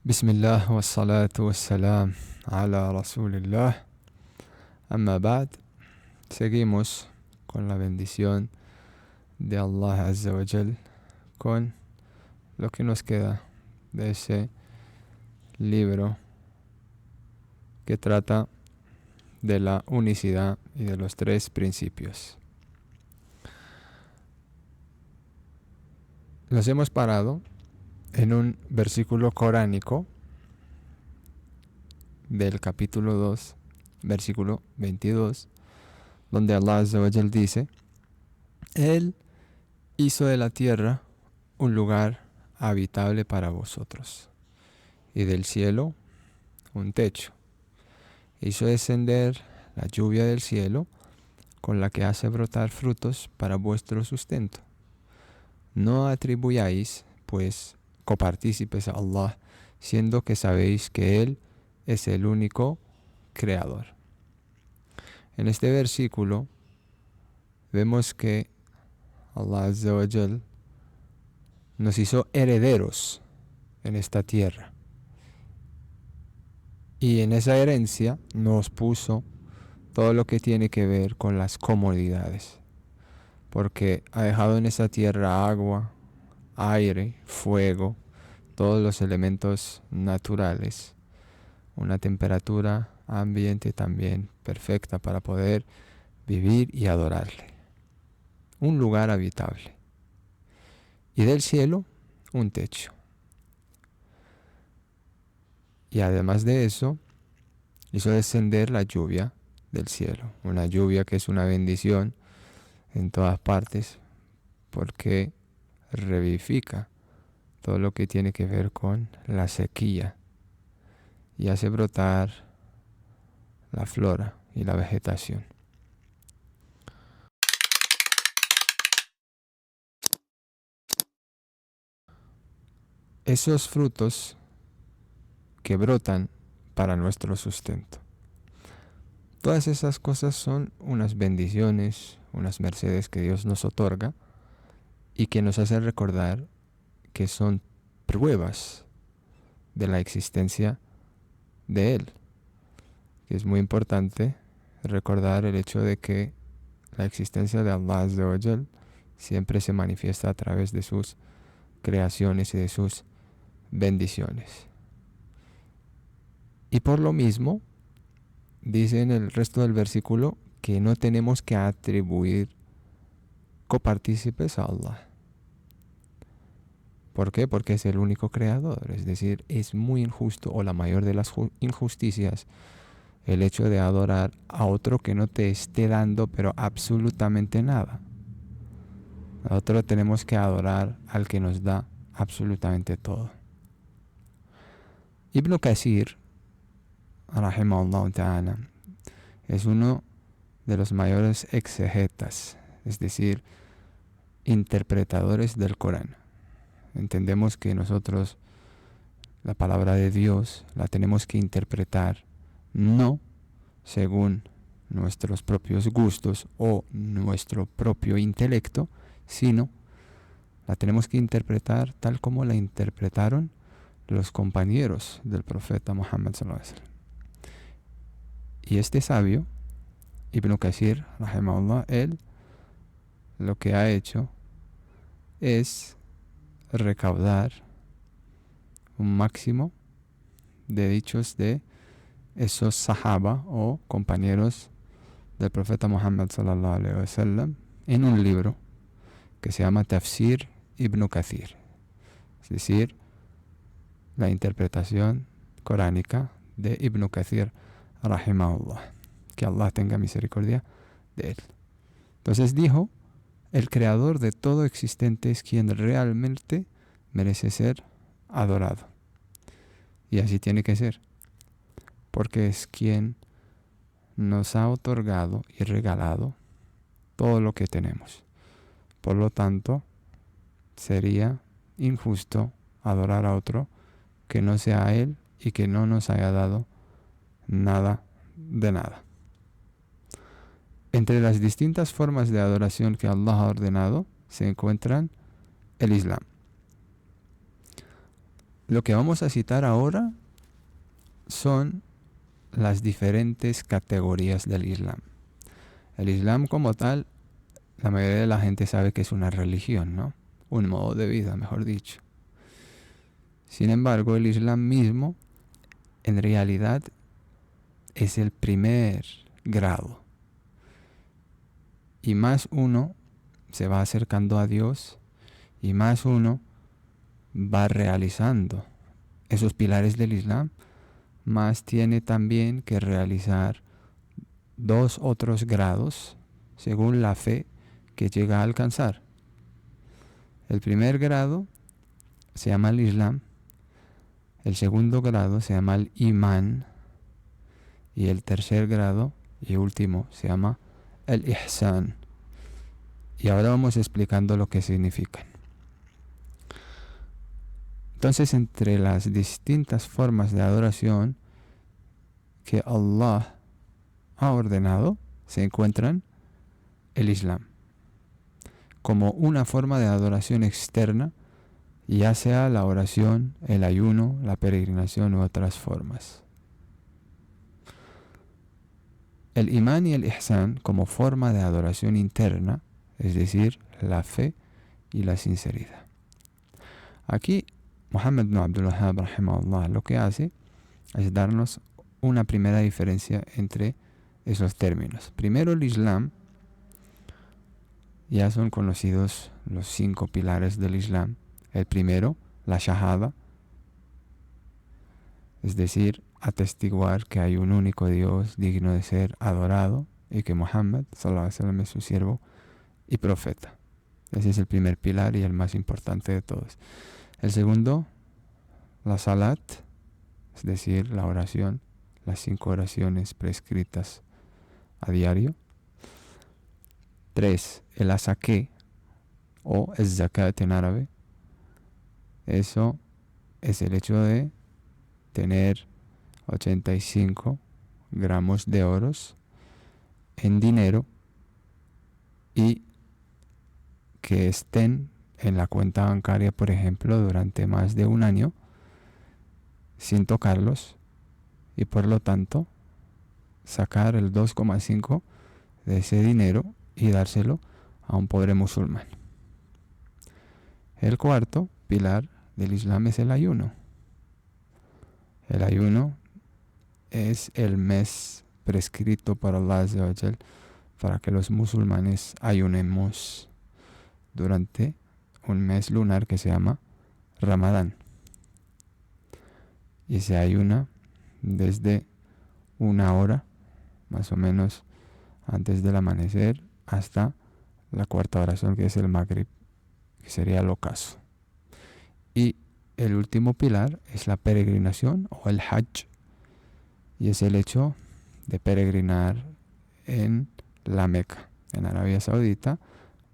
Bismillah wa salatu wa salam ala Rasulillah. Amma ba'd, seguimos con la bendición de Allah Azza wa Jal, con lo que nos queda de ese libro que trata de la unicidad y de los tres principios. Nos hemos parado en un versículo coránico del capítulo 2, versículo 22, donde Allah Azza wa Jal dice: Él hizo de la tierra un lugar habitable para vosotros, y del cielo un techo. Hizo descender la lluvia del cielo, con la que hace brotar frutos para vuestro sustento. No atribuyáis, pues, copartícipes a Allah, siendo que sabéis que Él es el único creador. En este versículo vemos que Allah Azza wa Jal nos hizo herederos en esta tierra. Y en esa herencia nos puso todo lo que tiene que ver con las comodidades. Porque ha dejado en esa tierra agua, aire, fuego, todos los elementos naturales. Una temperatura ambiente también perfecta para poder vivir y adorarle. Un lugar habitable. Y del cielo, un techo. Y además de eso, hizo descender la lluvia del cielo. Una lluvia que es una bendición en todas partes, porque revivifica todo lo que tiene que ver con la sequía y hace brotar la flora y la vegetación. Esos frutos que brotan para nuestro sustento. Todas esas cosas son unas bendiciones, unas mercedes que Dios nos otorga y que nos hacen recordar que son pruebas de la existencia de Él. Es muy importante recordar el hecho de que la existencia de Allah Azza wa Jal siempre se manifiesta a través de sus creaciones y de sus bendiciones. Y por lo mismo, dice en el resto del versículo que no tenemos que atribuir copartícipes a Allah. ¿Por qué? Porque es el único creador. Es decir, es muy injusto, o la mayor de las injusticias, el hecho de adorar a otro que no te esté dando pero absolutamente nada. Nosotros tenemos que adorar al que nos da absolutamente todo. Ibn Kathir, rahimahullah ta'ala, es uno de los mayores exegetas, es decir, interpretadores del Corán. Entendemos que nosotros la palabra de Dios la tenemos que interpretar no según nuestros propios gustos o nuestro propio intelecto, sino la tenemos que interpretar tal como la interpretaron los compañeros del profeta Muhammad sallallahu alaihi wasallam. Y este sabio, Ibn Kathir, rahimahullah, él lo que ha hecho es recaudar un máximo de dichos de esos sahaba o compañeros del profeta Muhammad sallallahu alaihi wasallam en un libro que se llama Tafsir Ibn Kathir, es decir, la interpretación coránica de Ibn Kathir rahimahullah, que Allah tenga misericordia de él. Entonces dijo: el creador de todo existente es quien realmente merece ser adorado, y así tiene que ser, porque es quien nos ha otorgado y regalado todo lo que tenemos. Por lo tanto, sería injusto adorar a otro que no sea Él y que no nos haya dado nada de nada. Entre las distintas formas de adoración que Allah ha ordenado se encuentran el Islam. lo que vamos a citar ahora son las diferentes categorías del Islam. El Islam como tal, la mayoría de la gente sabe que es una religión, ¿no? Un modo de vida, mejor dicho. Sin embargo, el Islam mismo, en realidad, es el primer grado. Y más uno se va acercando a Dios, y más uno va realizando esos pilares del Islam, más tiene también que realizar 2 otros grados según la fe que llega a alcanzar. El primer grado se llama el Islam, el segundo grado se llama el Imán, y el tercer grado y último se llama el Ihsan. Y ahora vamos explicando lo que significan. Entonces, entre las distintas formas de adoración que Allah ha ordenado, se encuentran el Islam, como una forma de adoración externa, ya sea la oración, el ayuno, la peregrinación u otras formas. El Imán y el Ihsan como forma de adoración interna, es decir, la fe y la sinceridad. Aquí Muhammad ibn Abdul Wahhab rahimahullah lo que hace es darnos una primera diferencia entre esos términos. Primero, el Islam, ya son conocidos los 5 pilares del Islam. El primero, la Shahada, es decir, atestiguar que hay un único Dios digno de ser adorado y que Muhammad sallallahu alaihi wasallam es su siervo y profeta. Ese es el primer pilar y el más importante de todos. El segundo, la Salat, es decir, la oración, las 5 oraciones prescritas a diario. 3, el asaque o el zakat en árabe. Eso es el hecho de tener 85 gramos de oros en dinero y que estén en la cuenta bancaria, por ejemplo, durante más de un año sin tocarlos, y por lo tanto sacar el 2,5 de ese dinero y dárselo a un pobre musulmán. El cuarto pilar del Islam es el ayuno. El ayuno es el mes prescrito por Allah Azza wa Jal para que los musulmanes ayunemos durante un mes lunar que se llama Ramadán. Y se ayuna desde 1 hora, más o menos, antes del amanecer, hasta la 4ª oración, que es el Maghrib, que sería el ocaso. Y el último pilar es la peregrinación o el Hajj, y es el hecho de peregrinar en la Meca, en Arabia Saudita,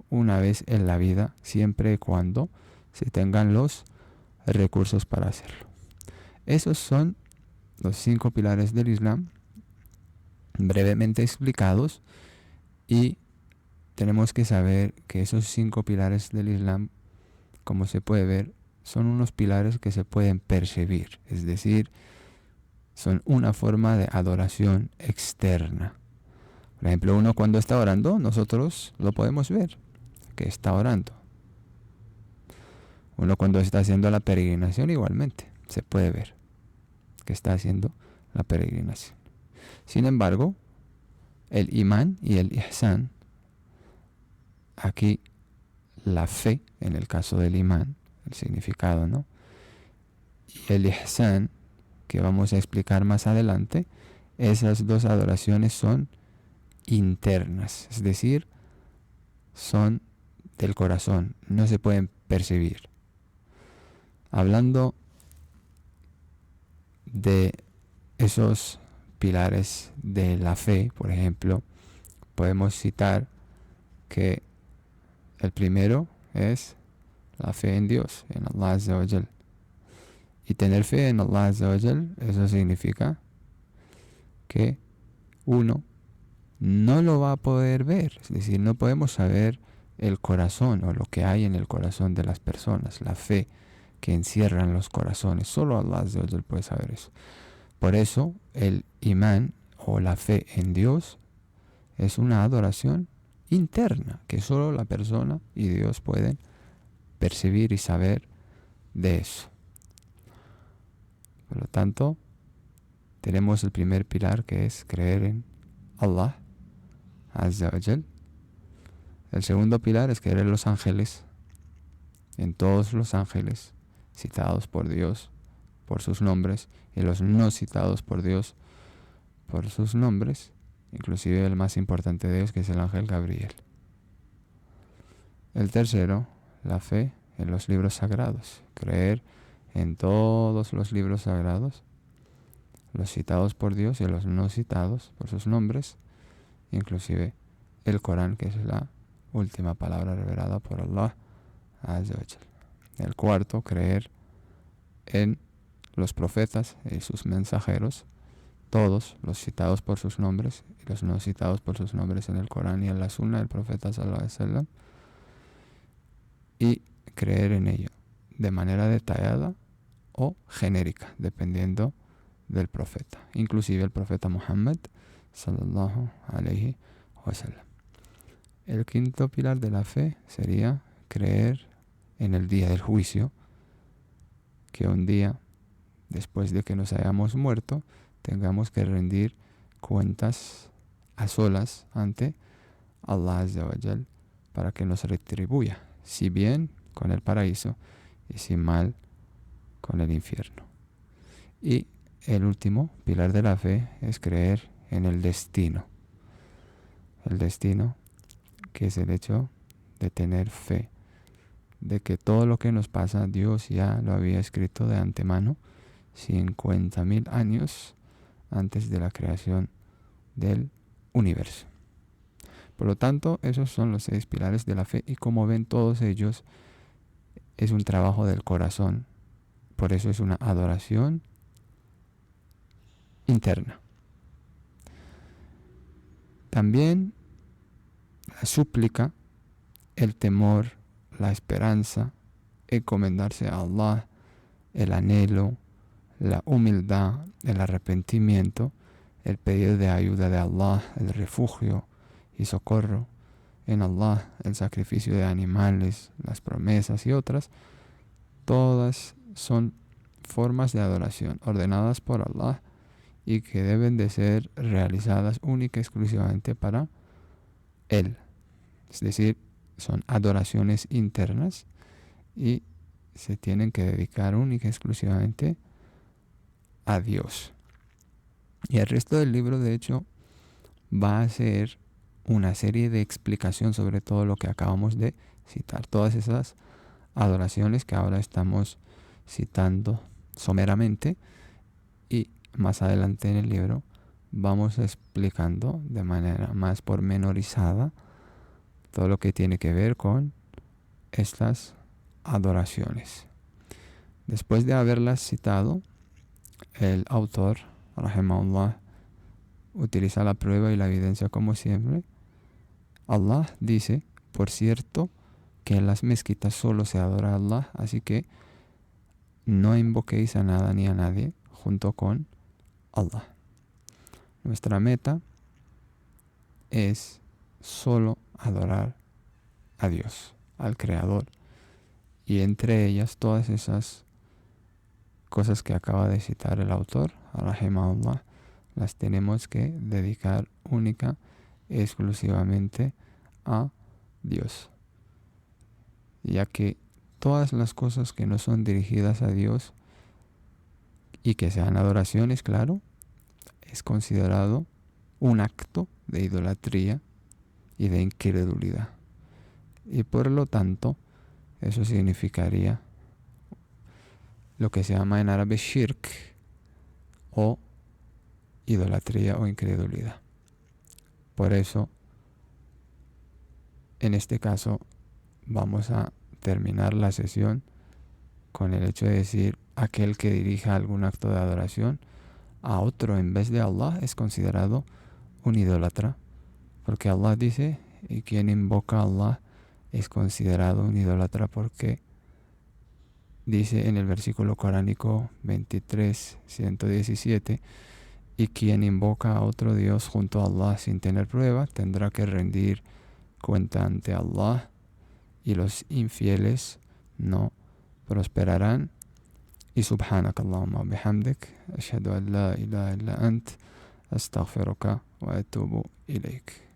una vez en la vida, siempre y cuando se tengan los recursos para hacerlo. Esos son los 5 pilares del Islam, brevemente explicados, y tenemos que saber que esos 5 pilares del Islam, como se puede ver, son unos pilares que se pueden percibir, es decir, son una forma de adoración externa. Por ejemplo, uno cuando está orando, nosotros lo podemos ver, que está orando. Uno cuando está haciendo la peregrinación, igualmente, se puede ver que está haciendo la peregrinación. Sin embargo, el Imán y el Ihsan, aquí la fe, en el caso del Imán, el significado, ¿no? Y el Ihsan, que vamos a explicar más adelante, esas 2 adoraciones son internas, es decir, son del corazón, no se pueden percibir. Hablando de esos pilares de la fe, por ejemplo, podemos citar que el primero es la fe en Dios, en Allah Azza wa Jal. Y tener fe en Allah Azza wa Jal, eso significa que uno no lo va a poder ver, es decir, no podemos saber el corazón o lo que hay en el corazón de las personas. La fe que encierran los corazones. Solo Allah Azza wa Jal puede saber eso. Por eso el imán o la fe en Dios es una adoración interna que solo la persona y Dios pueden percibir y saber de eso. Por lo tanto, tenemos el primer pilar, que es creer en Allah Azza wa Jal. El segundo pilar es creer en los ángeles, en todos los ángeles citados por Dios por sus nombres y los no citados por Dios por sus nombres, inclusive el más importante de ellos, que es el ángel Gabriel. El tercero, la fe en los libros sagrados, creer en todos los libros sagrados, los citados por Dios y los no citados por sus nombres, inclusive el Corán, que es la última palabra revelada por Allah Azza wa Jal. El cuarto, creer en los profetas y sus mensajeros, todos los citados por sus nombres y los no citados por sus nombres en el Corán y en la Sunna del profeta sallallahu alaihi wasallam, y creer en ello de manera detallada o genérica, dependiendo del profeta, inclusive el profeta Muhammad sallallahu alaihi wasallam. El quinto pilar de la fe sería creer en el día del juicio, que un día, después de que nos hayamos muerto, tengamos que rendir cuentas a solas ante Allah Azza wa Jal para que nos retribuya, si bien con el paraíso y si mal con el infierno. Y el último pilar de la fe es creer en el destino. El destino, que es el hecho de tener fe, de que todo lo que nos pasa Dios ya lo había escrito de antemano 50.000 años antes de la creación del universo. Por lo tanto, esos son los 6 pilares de la fe, y como ven, todos ellos es un trabajo del corazón. Por eso es una adoración interna. También la súplica, el temor, la esperanza, encomendarse a Allah, el anhelo, la humildad, el arrepentimiento, el pedido de ayuda de Allah, el refugio y socorro en Allah, el sacrificio de animales, las promesas y otras, todas son formas de adoración ordenadas por Allah y que deben de ser realizadas única y exclusivamente para Él. Es decir, son adoraciones internas y se tienen que dedicar única y exclusivamente a Dios. Y el resto del libro, de hecho, va a ser una serie de explicación sobre todo lo que acabamos de citar, todas esas adoraciones que ahora estamos citando someramente, y más adelante en el libro vamos explicando de manera más pormenorizada todo lo que tiene que ver con estas adoraciones. Después de haberlas citado, el autor, rahimahullah, utiliza la prueba y la evidencia como siempre. Allah dice, por cierto, que en las mezquitas solo se adora a Allah, así que no invoquéis a nada ni a nadie junto con Allah. Nuestra meta es solo adorar a Dios, al Creador, y entre ellas todas esas cosas que acaba de citar el autor, rahimahullah, las tenemos que dedicar única y exclusivamente a Dios, ya que todas las cosas que no son dirigidas a Dios y que sean adoraciones, claro, es considerado un acto de idolatría y de incredulidad, y por lo tanto eso significaría lo que se llama en árabe shirk, o idolatría o incredulidad. Por eso, en este caso, vamos a terminar la sesión con el hecho de decir: aquel que dirija algún acto de adoración a otro en vez de Allah es considerado un idólatra, porque Allah dice: y quien invoca a Allah es considerado un idólatra porque dice en el versículo coránico 23:117, y quien invoca a otro Dios junto a Allah sin tener prueba, tendrá que rendir cuenta ante Allah, y los infieles no prosperarán. Y subhanakallahumma bihamdik, ashhadu an la ilaha illa ant, astaghfiruka wa atubu ilayk.